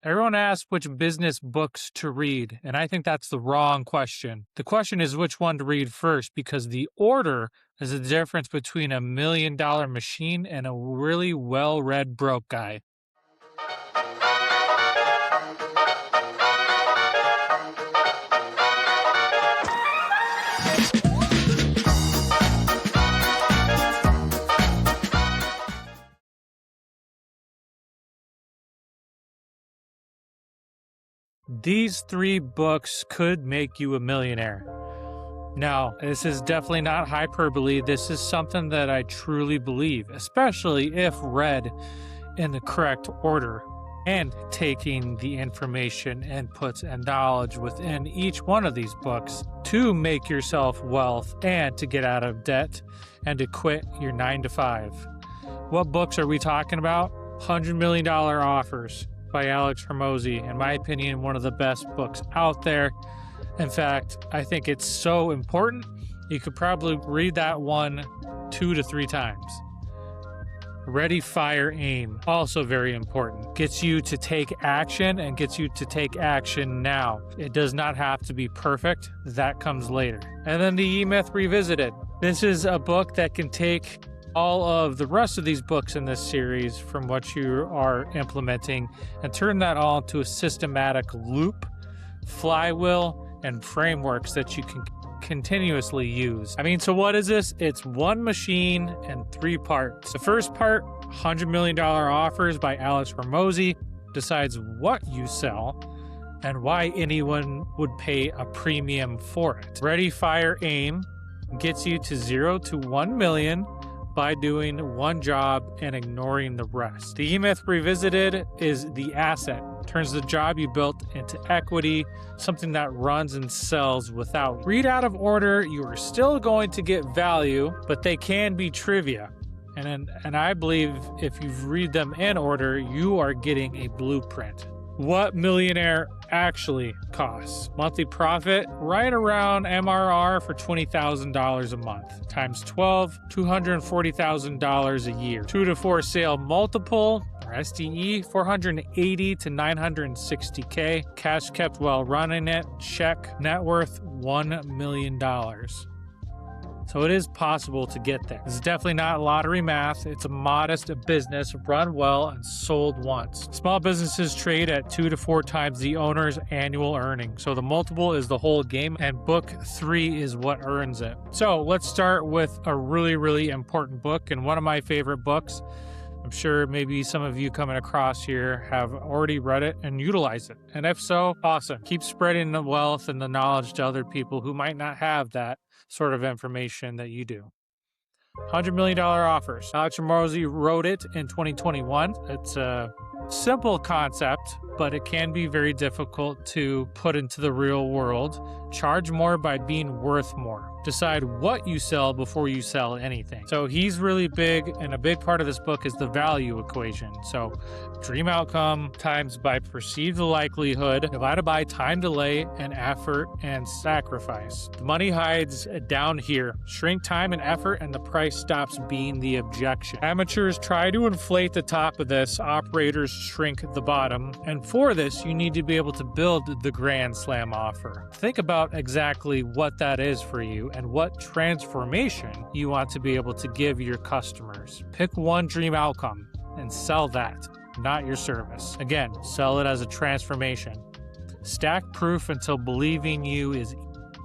Everyone asks which business books to read, and I think that's the wrong question. The question is which one to read first, because the order is the difference between a $1 million machine and a really well-read broke guy. These 3 books could make you a millionaire. Now, this is definitely not hyperbole. This is something that I truly believe, especially if read in the correct order and taking the information, inputs, and knowledge within each one of these books to make yourself wealth and to get out of debt and to quit your 9-to-5. What books are we talking about? $100 million Offers by Alex Hormozi. In my opinion, one of the best books out there. In fact, I think it's so important, you could probably read that one 2 to 3 times. Ready, Fire, Aim, also very important. Gets you to take action and gets you to take action now. It does not have to be perfect. That comes later. And then the E-Myth Revisited. This is a book that can take all of the rest of these books in this series from what you are implementing and turn that all into a systematic loop, flywheel, and frameworks that you can continuously use. So what is this? It's one machine and 3 parts. The first part, $100 million Offers by Alex Hormozi, decides what you sell and why anyone would pay a premium for it. Ready, Fire, Aim gets you to 0 to 1 million by doing one job and ignoring the rest. The E-Myth Revisited is the asset. Turns the job you built into equity, something that runs and sells without. Read out of order, you are still going to get value, but they can be trivia. And I believe if you read them in order, you are getting a blueprint. What millionaire actually costs? Monthly profit, right around MRR for $20,000 a month. Times 12, $240,000 a year. 2 to 4 sale multiple, or SDE, 480 to 960K. Cash kept while running it, check. Net worth, $1 million. So it is possible to get there. This is definitely not lottery math. It's a modest business run well and sold once. Small businesses trade at 2 to 4 times the owner's annual earnings. So the multiple is the whole game, and book 3 is what earns it. So let's start with a really, really important book, and one of my favorite books. I'm sure maybe some of you coming across here have already read it and utilized it. And if so, awesome. Keep spreading the wealth and the knowledge to other people who might not have that sort of information that you do. $100 million Offers. Alex Hormozi wrote it in 2021. It's a simple concept, but it can be very difficult to put into the real world. Charge more by being worth more. Decide what you sell before you sell anything. So he's really big, and a big part of this book is the value equation. So dream outcome times by perceived likelihood divided by time delay and effort and sacrifice. The money hides down here. Shrink time and effort and the price stops being the objection. Amateurs try to inflate the top of this. Operators shrink the bottom. And for this, you need to be able to build the Grand Slam offer. Think about exactly what that is for you and what transformation you want to be able to give your customers. Pick one dream outcome and sell that, not your service. Again, sell it as a transformation. Stack proof until believing you is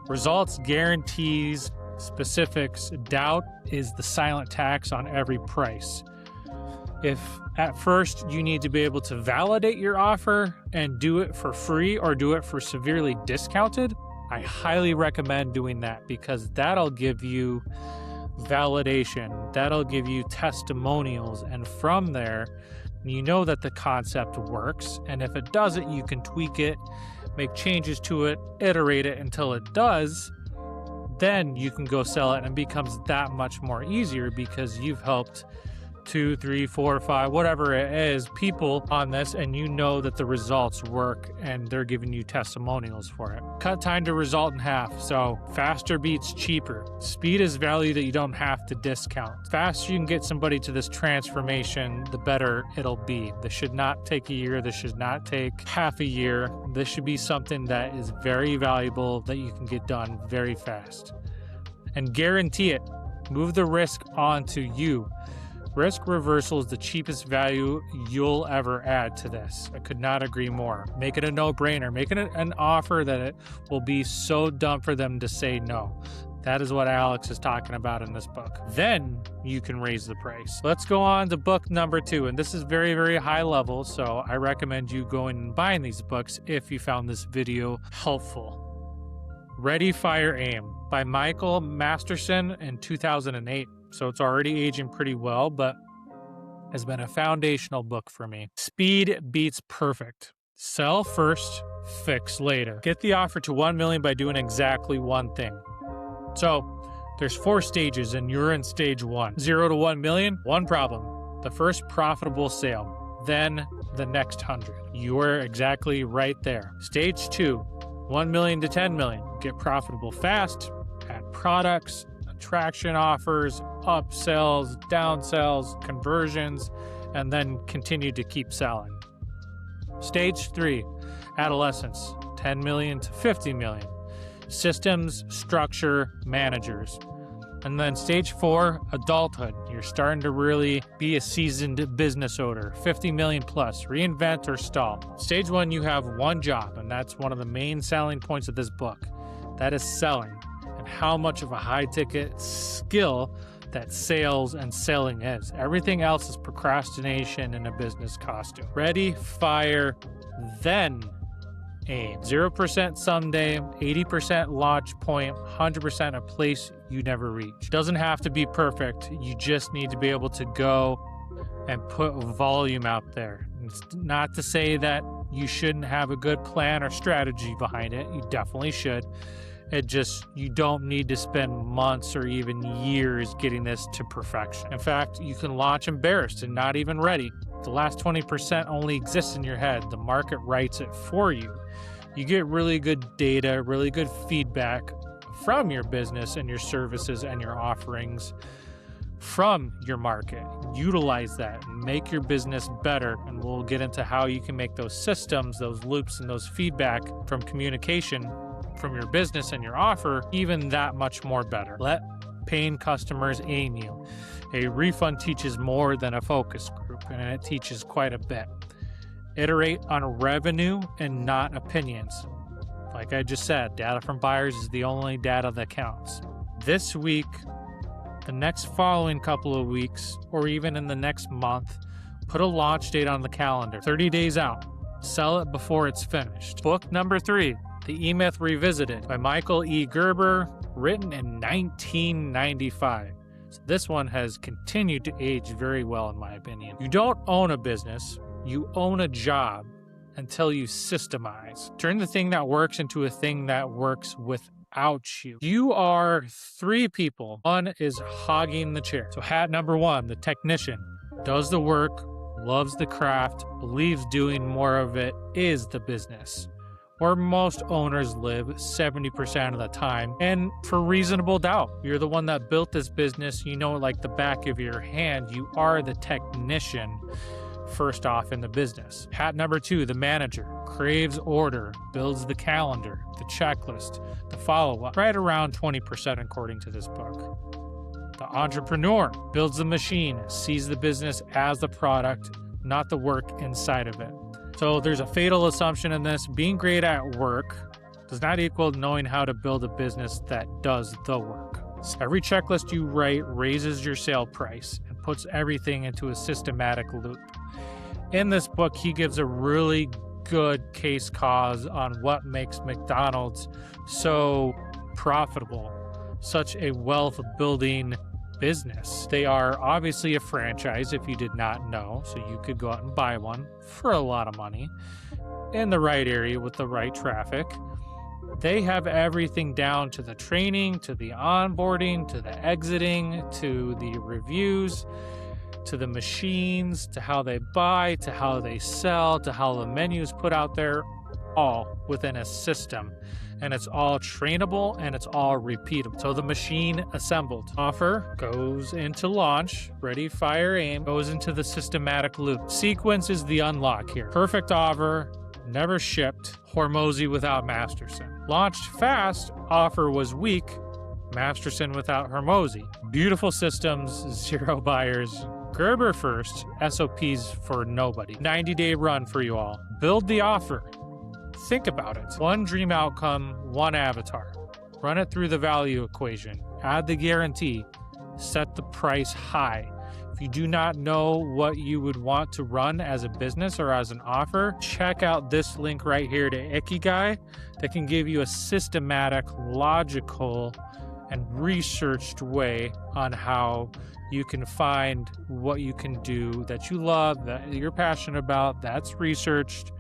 results, guarantees, specifics. Doubt is the silent tax on every price. If at first you need to be able to validate your offer and do it for free or do it for severely discounted, I highly recommend doing that, because that'll give you validation, that'll give you testimonials, and from there, you know that the concept works, and if it doesn't, you can tweak it, make changes to it, iterate it until it does. Then you can go sell it, and it becomes that much more easier because you've helped 2, 3, 4, 5, whatever it is, people on this, and you know that the results work and they're giving you testimonials for it. Cut time to result in half. So faster beats cheaper. Speed is value that you don't have to discount. Faster you can get somebody to this transformation, the better it'll be. This should not take a year. This should not take half a year. This should be something that is very valuable that you can get done very fast. And guarantee it. Move the risk onto you. Risk reversal is the cheapest value you'll ever add to this. I could not agree more. Make it a no-brainer. Make it an offer that it will be so dumb for them to say no. That is what Alex is talking about in this book. Then you can raise the price. Let's go on to book number 2. And this is very, very high level. So I recommend you going and buying these books if you found this video helpful. Ready, Fire, Aim by Michael Masterson in 2008. So it's already aging pretty well, but has been a foundational book for me. Speed beats perfect. Sell first, fix later. Get the offer to 1 million by doing exactly one thing. So there's 4 stages and you're in stage 1. 0 to 1 million, one problem. The first profitable sale, then the next 100. You are exactly right there. Stage 2, 1 million to 10 million. Get profitable fast, add products, attraction offers, upsells, downsells, conversions, and then continue to keep selling. Stage 3, adolescence, 10 million to 50 million. Systems, structure, managers. And then stage 4, adulthood. You're starting to really be a seasoned business owner, 50 million plus, reinvent or stall. Stage 1, you have one job, and that's one of the main selling points of this book. That is selling, and how much of a high-ticket skill that sales and selling is. Everything else is procrastination in a business costume. Ready, fire, then aim. 0% someday, 80% launch point, 100% a place you never reach. Doesn't have to be perfect. You just need to be able to go and put volume out there. It's not to say that you shouldn't have a good plan or strategy behind it. You definitely should. You don't need to spend months or even years getting this to perfection. In fact, you can launch embarrassed and not even ready. The last 20% only exists in your head. The market writes it for you. You get really good data, really good feedback from your business and your services and your offerings from your market. Utilize that and make your business better. And we'll get into how you can make those systems, those loops, and those feedback from communication from your business and your offer even that much more better. Let paying customers aim you. A refund teaches more than a focus group, and it teaches quite a bit. Iterate on revenue and not opinions. Like I just said, data from buyers is the only data that counts. This week, the next following couple of weeks, or even in the next month, put a launch date on the calendar, 30 days out. Sell it before it's finished. Book number 3, The E-Myth Revisited by Michael E. Gerber, written in 1995. So this one has continued to age very well, in my opinion. You don't own a business, you own a job until you systemize. Turn the thing that works into a thing that works without you. You are 3 people. One is hogging the chair. So hat number 1, the technician, does the work, loves the craft, believes doing more of it is the business. Where most owners live 70% of the time, and for reasonable doubt. You're the one that built this business, you know it like the back of your hand. You are the technician first off in the business. Hat number 2, the manager, craves order, builds the calendar, the checklist, the follow-up, right around 20% according to this book. The entrepreneur builds the machine, sees the business as the product, not the work inside of it. So there's a fatal assumption in this. Being great at work does not equal knowing how to build a business that does the work. So every checklist you write raises your sale price and puts everything into a systematic loop. In this book, he gives a really good case cause on what makes McDonald's so profitable, such a wealth building business. They are obviously a franchise, if you did not know, so you could go out and buy one for a lot of money in the right area with the right traffic. They have everything down to the training, to the onboarding, to the exiting, to the reviews, to the machines, to how they buy, to how they sell, to how the menus put out there, all within a system. And it's all trainable and it's all repeatable. So the machine assembled. Offer goes into launch, ready, fire, aim, goes into the systematic loop. Sequence is the unlock here. Perfect offer, never shipped. Hormozi without Masterson. Launched fast, offer was weak. Masterson without Hormozi. Beautiful systems, 0 buyers. Gerber first, SOPs for nobody. 90-day run for you all. Build the offer. Think about it. One dream outcome, one avatar. Run it through the value equation. Add the guarantee. Set the price high. If you do not know what you would want to run as a business or as an offer, check out this link right here to Ikigai that can give you a systematic, logical, and researched way on how you can find what you can do that you love, that you're passionate about, that's researched,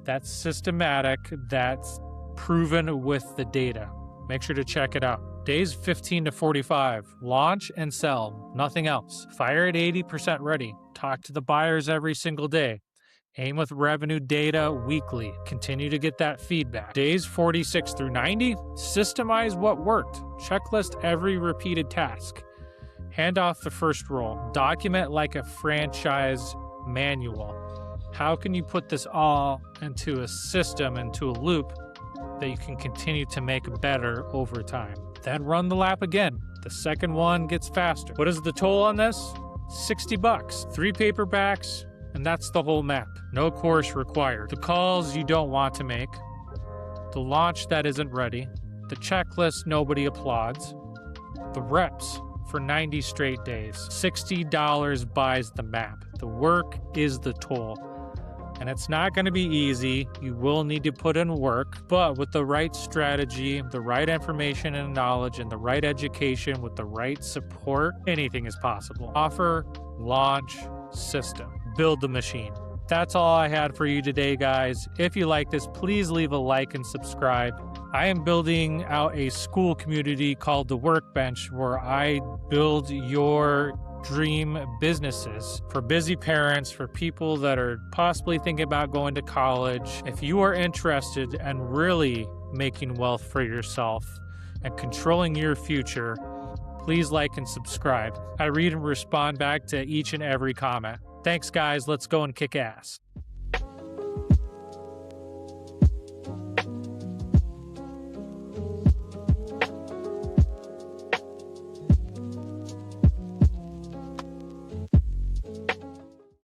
that's systematic, that's proven with the data. Make sure to check it out. Days 15 to 45. Launch and sell. Nothing else. Fire at 80% ready. Talk to the buyers every single day. Aim with revenue data weekly. Continue to get that feedback. Days 46 through 90. Systemize what worked. Checklist every repeated task. Hand off the first roll. Document like a franchise manual. How can you put this all into a system, into a loop that you can continue to make better over time? Then run the lap again. The second one gets faster. What is the toll on this? $60. 3 paperbacks, and that's the whole map. No course required. The calls you don't want to make. The launch that isn't ready. The checklist nobody applauds. The reps for 90 straight days. $60 buys the map. The work is the toll. And it's not going to be easy. You will need to put in work, but with the right strategy, the right information and knowledge, and the right education with the right support, anything is possible. Offer, launch, system. Build the machine. That's all I had for you today, guys. If you like this, please leave a like and subscribe. I am building out a school community called The Workbench where I build your dream businesses for busy parents, for people that are possibly thinking about going to college. If you are interested in really making wealth for yourself and controlling your future, please like and subscribe. I read and respond back to each and every comment. Thanks, guys. Let's go and kick ass.